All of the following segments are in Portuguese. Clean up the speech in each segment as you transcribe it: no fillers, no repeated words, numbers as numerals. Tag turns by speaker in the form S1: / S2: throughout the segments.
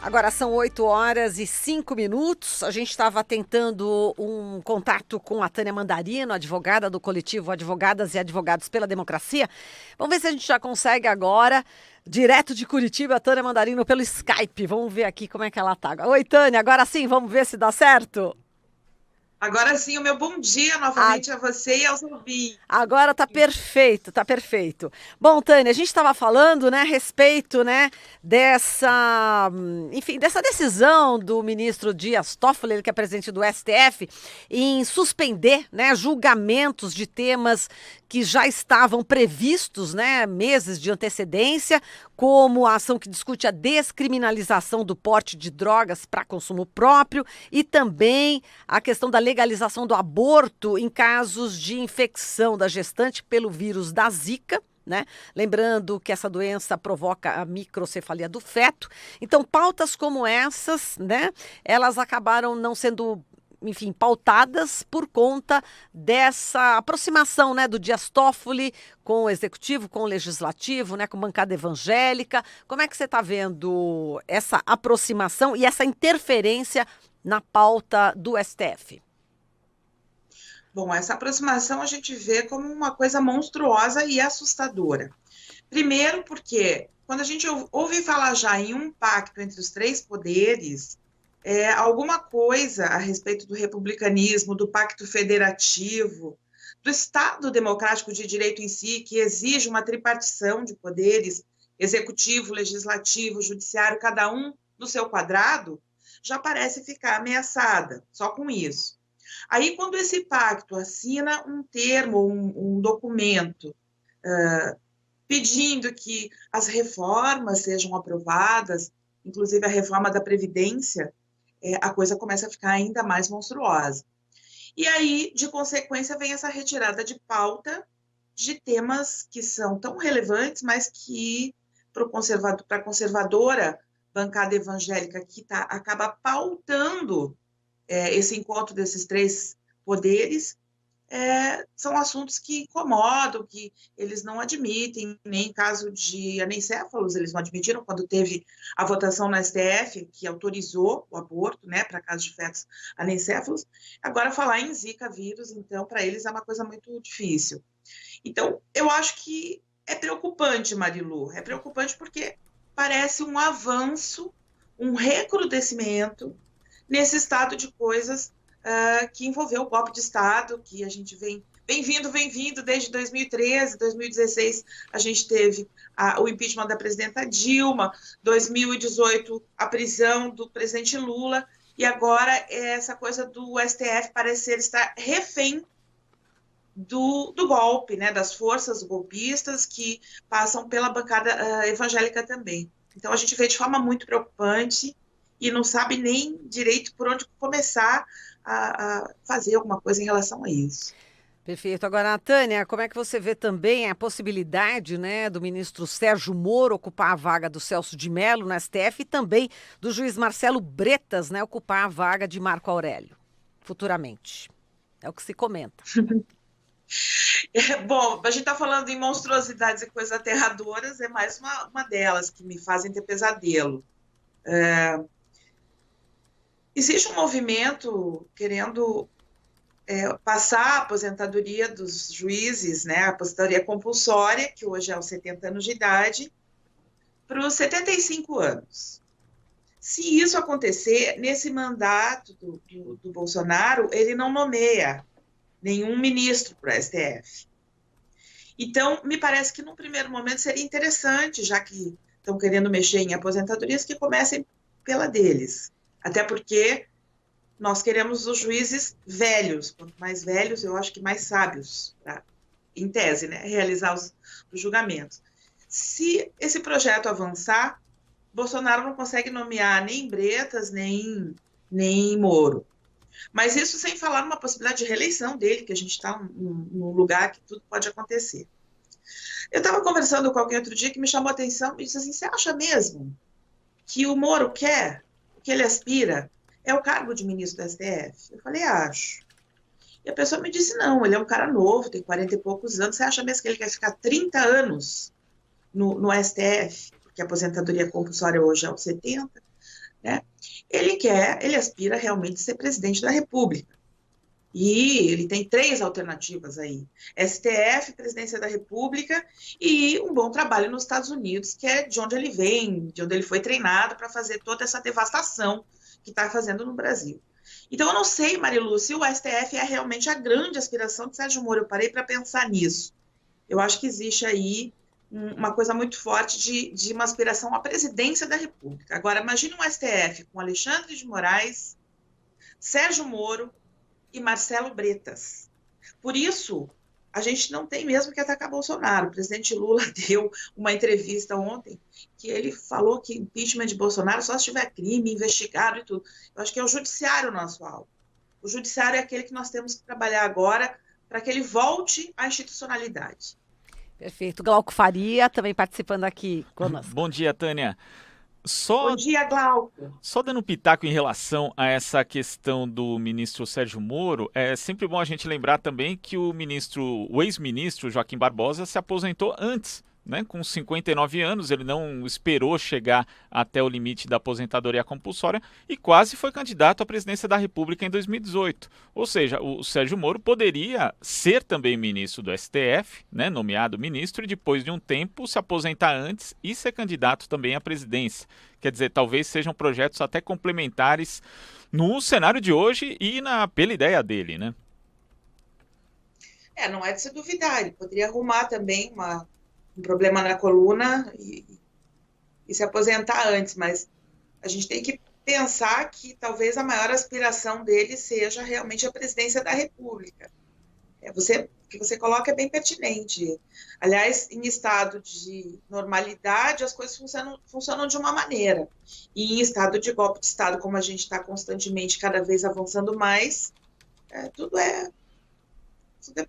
S1: Agora são 8h05. A gente estava tentando um contato com a Tânia Mandarino, advogada do coletivo Advogadas e Advogados pela Democracia. Vamos ver se a gente já consegue agora, direto de Curitiba, a Tânia Mandarino pelo Skype. Vamos ver aqui como é que ela tá. Oi, Tânia, agora sim, vamos ver se dá certo?
S2: Agora sim, o meu bom dia novamente a você e aos ouvintes.
S1: Agora tá perfeito, tá perfeito. Bom, Tânia, a gente estava falando, né, a respeito, né, dessa, enfim, dessa decisão do ministro Dias Toffoli, ele que é presidente do STF, em suspender, né, julgamentos de temas que já estavam previstos, né, meses de antecedência, como a ação que discute a descriminalização do porte de drogas para consumo próprio e também a questão da legalização do aborto em casos de infecção da gestante pelo vírus da Zika, né? Lembrando que essa doença provoca a microcefalia do feto. Então, pautas como essas, né, elas acabaram não sendo, enfim, pautadas por conta dessa aproximação, né, do Dias Toffoli com o executivo, com o legislativo, né, com a bancada evangélica. Como é que você está vendo essa aproximação e essa interferência na pauta do STF?
S2: Bom, essa aproximação a gente vê como uma coisa monstruosa e assustadora. Primeiro, porque quando a gente ouve falar já em um pacto entre os três poderes, alguma coisa a respeito do republicanismo, do pacto federativo, do Estado democrático de direito em si, que exige uma tripartição de poderes, executivo, legislativo, judiciário, cada um no seu quadrado, já parece ficar ameaçada, só com isso. Aí, quando esse pacto assina um termo, um documento, pedindo que as reformas sejam aprovadas, inclusive a reforma da Previdência, a coisa começa a ficar ainda mais monstruosa. E aí, de consequência, vem essa retirada de pauta de temas que são tão relevantes, mas que, para a conservadora bancada evangélica que acaba pautando esse encontro desses três poderes, são assuntos que incomodam, que eles não admitem, nem em caso de anencéfalos, eles não admitiram quando teve a votação na STF, que autorizou o aborto, né, para casos de fetos anencéfalos. Agora, falar em Zika vírus, então, para eles é uma coisa muito difícil. Então, eu acho que é preocupante, Marilu, é preocupante porque parece um avanço, um recrudescimento nesse estado de coisas que envolveu o golpe de Estado, que a gente vem vindo desde 2013, 2016 a gente teve o impeachment da presidenta Dilma, 2018 a prisão do presidente Lula, e agora essa coisa do STF parecer estar refém do golpe, né, das forças golpistas que passam pela bancada evangélica também. Então a gente vê de forma muito preocupante e não sabe nem direito por onde começar a fazer alguma coisa em relação a isso.
S1: Perfeito. Agora, Tânia, como é que você vê também a possibilidade, né, do ministro Sérgio Moro ocupar a vaga do Celso de Mello no STF e também do juiz Marcelo Bretas, né, ocupar a vaga de Marco Aurélio, futuramente? É o que se comenta.
S2: Bom, a gente está falando em monstruosidades e coisas aterradoras, é mais uma delas que me fazem ter pesadelo. Existe um movimento querendo passar a aposentadoria dos juízes, né, a aposentadoria compulsória, que hoje é aos 70 anos de idade, para os 75 anos. Se isso acontecer, nesse mandato do Bolsonaro, ele não nomeia nenhum ministro para o STF. Então, me parece que, num primeiro momento, seria interessante, já que estão querendo mexer em aposentadorias, que comecem pela deles. Até porque nós queremos os juízes velhos. Quanto mais velhos, eu acho que mais sábios, em tese, né, realizar os julgamentos. Se esse projeto avançar, Bolsonaro não consegue nomear nem Bretas, nem Moro. Mas isso sem falar numa possibilidade de reeleição dele, que a gente está num lugar que tudo pode acontecer. Eu estava conversando com alguém outro dia que me chamou a atenção e disse assim, você acha mesmo que o Moro quer, o que ele aspira, é o cargo de ministro da STF? Eu falei, acho. E a pessoa me disse, não, ele é um cara novo, tem 40 e poucos anos, você acha mesmo que ele quer ficar 30 anos no STF? Porque a aposentadoria compulsória hoje é aos 70? né? Ele aspira realmente a ser presidente da República. E ele tem 3 alternativas aí: STF, Presidência da República e um bom trabalho nos Estados Unidos, que é de onde ele vem, de onde ele foi treinado para fazer toda essa devastação que está fazendo no Brasil. Então, eu não sei, Marilu, se o STF é realmente a grande aspiração de Sérgio Moro. Eu parei para pensar nisso. Eu acho que existe aí uma coisa muito forte de uma aspiração à presidência da República. Agora, imagine um STF com Alexandre de Moraes, Sérgio Moro e Marcelo Bretas. Por isso, a gente não tem mesmo que atacar Bolsonaro. O presidente Lula deu uma entrevista ontem que ele falou que impeachment de Bolsonaro só se tiver crime investigado e tudo. Eu acho que é o judiciário o nosso alvo. O judiciário é aquele que nós temos que trabalhar agora para que ele volte à institucionalidade.
S1: Perfeito. Glauco Faria também participando aqui conosco.
S3: Bom dia, Tânia.
S2: Bom dia, Glauco.
S3: Só dando um pitaco em relação a essa questão do ministro Sérgio Moro, é sempre bom a gente lembrar também que o ex-ministro Joaquim Barbosa se aposentou antes, né? Com 59 anos, ele não esperou chegar até o limite da aposentadoria compulsória e quase foi candidato à presidência da República em 2018. Ou seja, o Sérgio Moro poderia ser também ministro do STF, né? Nomeado ministro, e depois de um tempo se aposentar antes e ser candidato também à presidência. Quer dizer, talvez sejam projetos até complementares no cenário de hoje e pela ideia dele, né?
S2: Não é de se duvidar, ele poderia arrumar também um problema na coluna e se aposentar antes, mas a gente tem que pensar que talvez a maior aspiração dele seja realmente a presidência da República. O que você coloca é bem pertinente. Aliás, em estado de normalidade, as coisas funcionam de uma maneira. E em estado de golpe de Estado, como a gente está constantemente, cada vez avançando mais, tudo é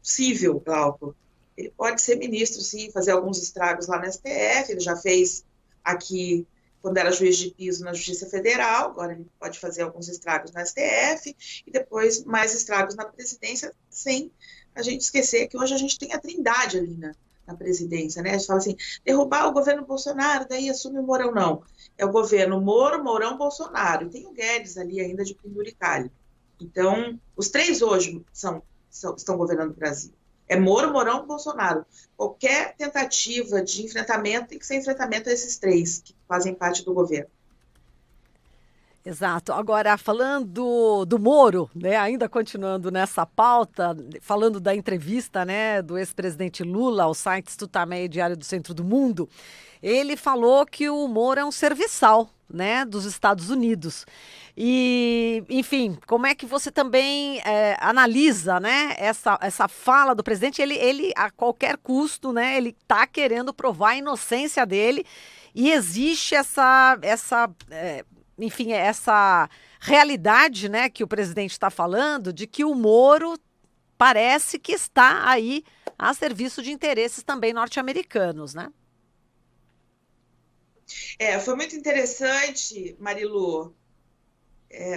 S2: possível, Glauco. Ele pode ser ministro, sim, fazer alguns estragos lá no STF, ele já fez aqui, quando era juiz de piso na Justiça Federal, agora ele pode fazer alguns estragos no STF, e depois mais estragos na presidência, sem a gente esquecer que hoje a gente tem a trindade ali na presidência, né? A gente fala assim, derrubar o governo Bolsonaro, daí assume o Mourão. Não, é o governo Moro, Mourão, Bolsonaro, e tem o Guedes ali ainda de penduricalho. Então, os 3 hoje estão governando o Brasil. É Moro, Mourão, Bolsonaro. Qualquer tentativa de enfrentamento tem que ser enfrentamento a esses 3 que fazem parte do governo.
S1: Exato. Agora, falando do Moro, né, ainda continuando nessa pauta, falando da entrevista, né, do ex-presidente Lula ao site Tutameia, Diário do Centro do Mundo, ele falou que o Moro é um serviçal, né, dos Estados Unidos. E, enfim, como é que você também analisa, né, essa fala do presidente? Ele, a qualquer custo, né, ele está querendo provar a inocência dele e existe essa realidade, né, que o presidente está falando, de que o Moro parece que está aí a serviço de interesses também norte-americanos, né?
S2: Foi muito interessante, Marilu.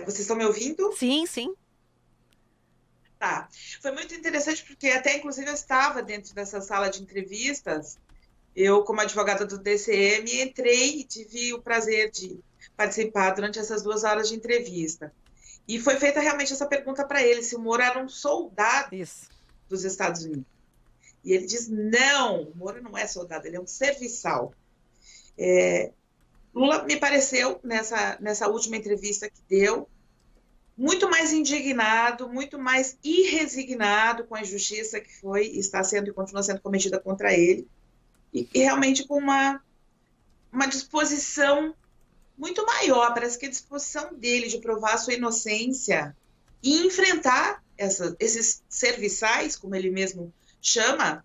S2: Vocês estão me ouvindo?
S1: Sim, sim.
S2: Tá. Foi muito interessante porque até, inclusive, eu estava dentro dessa sala de entrevistas. Eu, como advogada do DCM, entrei e tive o prazer de participar durante essas 2 horas de entrevista. E foi feita realmente essa pergunta para ele, se o Moro era um soldado dos Estados Unidos. E ele diz, não, o Moro não é soldado, ele é um serviçal. Lula me pareceu, nessa última entrevista que deu, muito mais indignado, muito mais irresignado com a injustiça que foi, está sendo e continua sendo cometida contra ele, e realmente com uma disposição muito maior, parece que a disposição dele de provar a sua inocência e enfrentar esses serviçais, como ele mesmo chama,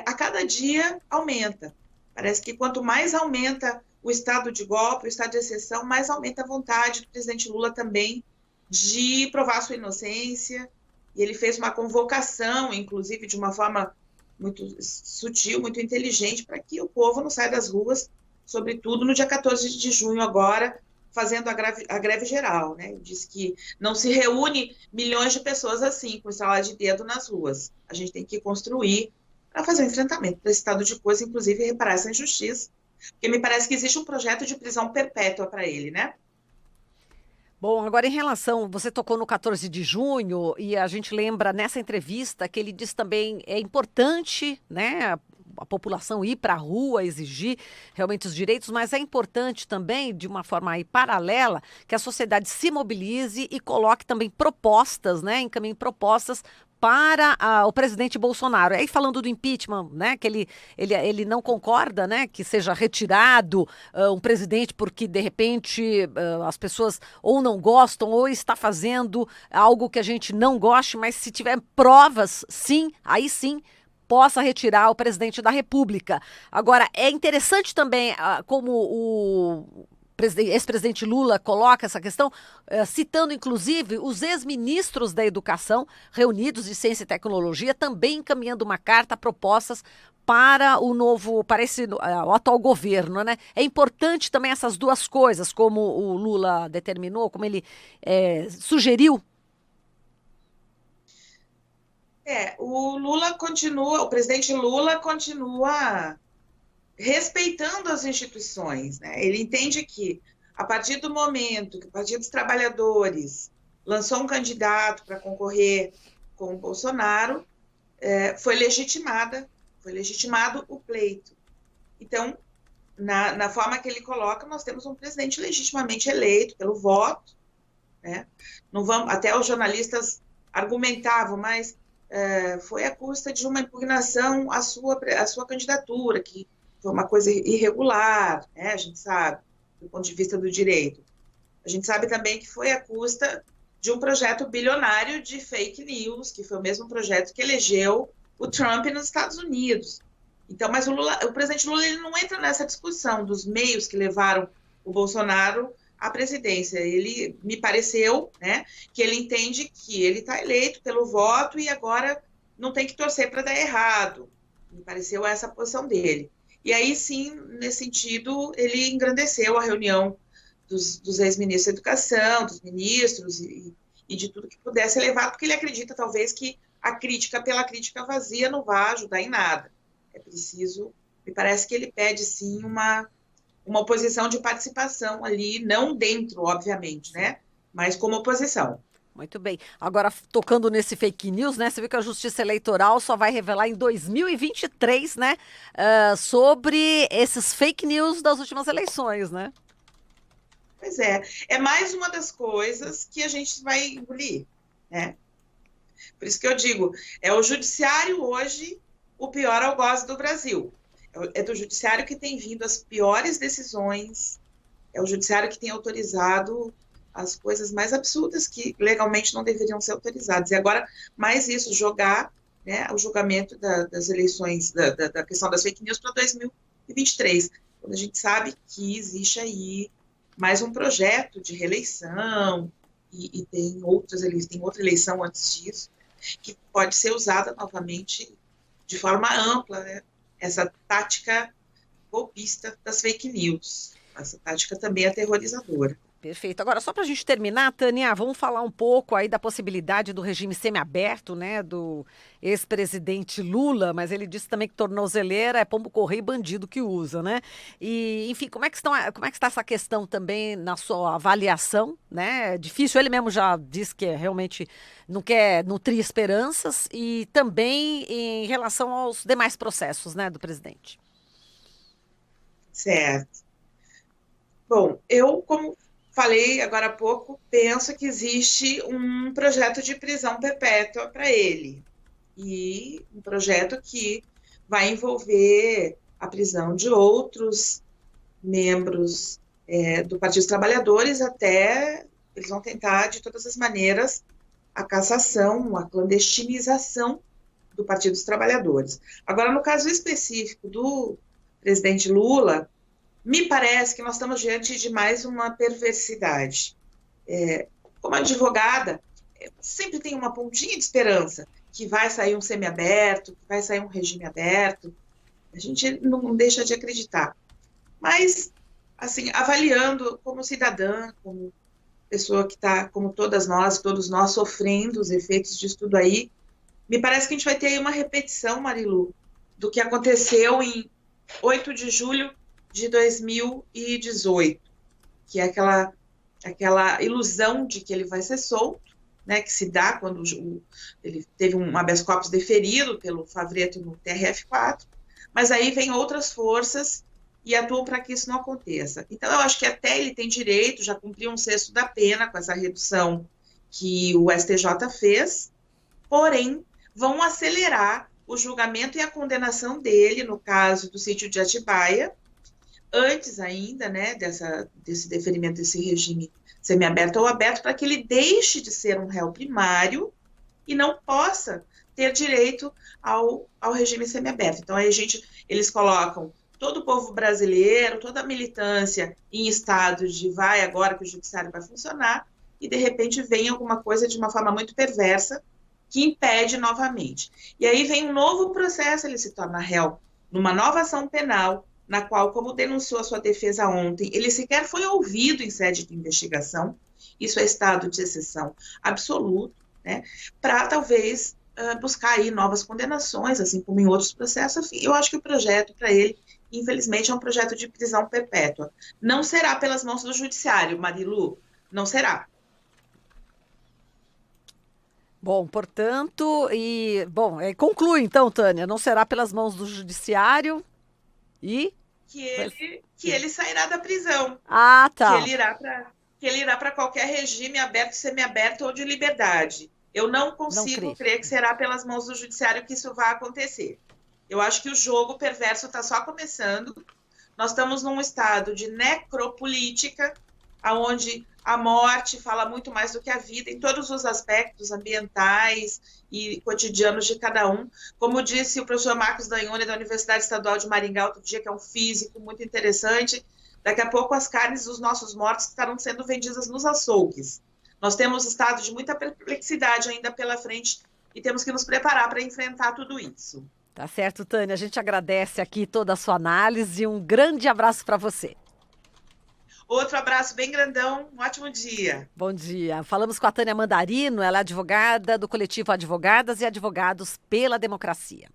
S2: a cada dia aumenta. Parece que quanto mais aumenta o estado de golpe, o estado de exceção, mais aumenta a vontade do presidente Lula também de provar a sua inocência. E ele fez uma convocação, inclusive de uma forma muito sutil, muito inteligente, para que o povo não saia das ruas, sobretudo no dia 14 de junho agora, fazendo a greve geral, né? Ele disse que não se reúne milhões de pessoas assim, com estalar de dedo nas ruas. A gente tem que construir para fazer um enfrentamento desse estado de coisa, inclusive reparar essa injustiça, porque me parece que existe um projeto de prisão perpétua para ele, né?
S1: Bom, agora em relação, você tocou no 14 de junho e a gente lembra nessa entrevista que ele diz também é importante, né, a população ir para a rua exigir realmente os direitos, mas é importante também, de uma forma aí paralela, que a sociedade se mobilize e coloque também propostas, né, encaminhe propostas para o presidente Bolsonaro. Aí falando do impeachment, né, que ele não concorda, né, que seja retirado um presidente porque de repente as pessoas ou não gostam ou está fazendo algo que a gente não goste, mas se tiver provas, sim, aí sim possa retirar o presidente da República. Agora, é interessante também como o ex-presidente Lula coloca essa questão, citando inclusive os ex-ministros da Educação reunidos de Ciência e Tecnologia, também encaminhando uma carta, propostas para o atual governo, né? É importante também essas duas coisas, como o Lula determinou, como ele sugeriu.
S2: O presidente Lula continua respeitando as instituições, né? Ele entende que, a partir do momento que o Partido dos Trabalhadores lançou um candidato para concorrer com o Bolsonaro, foi legitimado o pleito. Então, na forma que ele coloca, nós temos um presidente legitimamente eleito pelo voto, né? Não vamos, até os jornalistas argumentavam, mas foi à custa de uma impugnação à sua candidatura, que foi uma coisa irregular, né? A gente sabe, do ponto de vista do direito. A gente sabe também que foi à custa de um projeto bilionário de fake news, que foi o mesmo projeto que elegeu o Trump nos Estados Unidos. Então, mas o presidente Lula ele não entra nessa discussão dos meios que levaram o Bolsonaro à presidência. Ele me pareceu, né, que ele entende que ele está eleito pelo voto e agora não tem que torcer para dar errado. Me pareceu essa a posição dele. E aí, sim, nesse sentido, ele engrandeceu a reunião dos ex-ministros da Educação, dos ministros e de tudo que pudesse levar, porque ele acredita, talvez, que a crítica pela crítica vazia não vai ajudar em nada. É preciso, me parece que ele pede, sim, uma oposição de participação ali, não dentro, obviamente, né? Mas como oposição.
S1: Muito bem. Agora, tocando nesse fake news, né? Você viu que a Justiça Eleitoral só vai revelar em 2023, né? Sobre esses fake news das últimas eleições, né?
S2: Pois é mais uma das coisas que a gente vai engolir, né? Por isso que eu digo, é o judiciário hoje o pior algoz do Brasil. É do judiciário que tem vindo as piores decisões, é o judiciário que tem autorizado as coisas mais absurdas que legalmente não deveriam ser autorizadas. E agora, mais isso, jogar, né, o julgamento das eleições, da questão das fake news para 2023, quando a gente sabe que existe aí mais um projeto de reeleição e tem outra eleição antes disso, que pode ser usada novamente de forma ampla, né, essa tática golpista das fake news, essa tática também aterrorizadora.
S1: Perfeito. Agora, só para a gente terminar, Tânia, vamos falar um pouco aí da possibilidade do regime semiaberto, né, do ex-presidente Lula, mas ele disse também que tornozeleira é pombo-correio e bandido que usa, né? E, enfim, como é que está essa questão também na sua avaliação, né? É difícil, ele mesmo já disse que realmente não quer nutrir esperanças e também em relação aos demais processos, né, do presidente.
S2: Certo. Bom, eu, como falei agora há pouco, penso que existe um projeto de prisão perpétua para ele. E um projeto que vai envolver a prisão de outros membros do Partido dos Trabalhadores, até eles vão tentar, de todas as maneiras, a cassação, a clandestinização do Partido dos Trabalhadores. Agora, no caso específico do presidente Lula, me parece que nós estamos diante de mais uma perversidade. Como advogada, sempre tem uma pontinha de esperança que vai sair um semiaberto, que vai sair um regime aberto. A gente não deixa de acreditar. Mas, assim, avaliando como cidadã, como pessoa que está, como todos nós, sofrendo os efeitos disso tudo aí, me parece que a gente vai ter aí uma repetição, Marilu, do que aconteceu em 8 de julho de 2018, que é aquela aquela ilusão de que ele vai ser solto, né, que se dá quando ele teve um habeas corpus deferido pelo Favretto no TRF4, mas aí vem outras forças e atuam para que isso não aconteça. Então, eu acho que até ele tem direito, já cumpriu um sexto da pena com essa redução que o STJ fez, porém, vão acelerar o julgamento e a condenação dele, no caso do sítio de Atibaia, antes ainda, né, desse deferimento desse regime semiaberto ou aberto, para que ele deixe de ser um réu primário e não possa ter direito ao regime semiaberto. Então, aí eles colocam todo o povo brasileiro, toda a militância em estado de vai agora que o judiciário vai funcionar, e de repente vem alguma coisa de uma forma muito perversa que impede novamente. E aí vem um novo processo, ele se torna réu numa nova ação penal, na qual, como denunciou a sua defesa ontem, ele sequer foi ouvido em sede de investigação, isso é estado de exceção absoluto, né, para talvez buscar aí novas condenações, assim como em outros processos. Enfim, eu acho que o projeto para ele, infelizmente, é um projeto de prisão perpétua. Não será pelas mãos do judiciário, Marilu, não será.
S1: Bom, portanto, conclui então, Tânia, não será pelas mãos do judiciário e...
S2: Que ele sairá da prisão.
S1: Ah, tá.
S2: Que ele irá para qualquer regime aberto, semiaberto ou de liberdade. Eu não consigo crer que será pelas mãos do judiciário que isso vai acontecer. Eu acho que o jogo perverso está só começando. Nós estamos num estado de necropolítica, onde a morte fala muito mais do que a vida, em todos os aspectos ambientais e cotidianos de cada um. Como disse o professor Marcos Dagnone, da Universidade Estadual de Maringá, outro dia, que é um físico muito interessante, daqui a pouco as carnes dos nossos mortos estarão sendo vendidas nos açougues. Nós temos estado de muita perplexidade ainda pela frente e temos que nos preparar para enfrentar tudo isso.
S1: Tá certo, Tânia. A gente agradece aqui toda a sua análise e um grande abraço para você.
S2: Outro abraço bem grandão, um ótimo dia.
S1: Bom dia. Falamos com a Tânia Mandarino, ela é advogada do coletivo Advogadas e Advogados pela Democracia.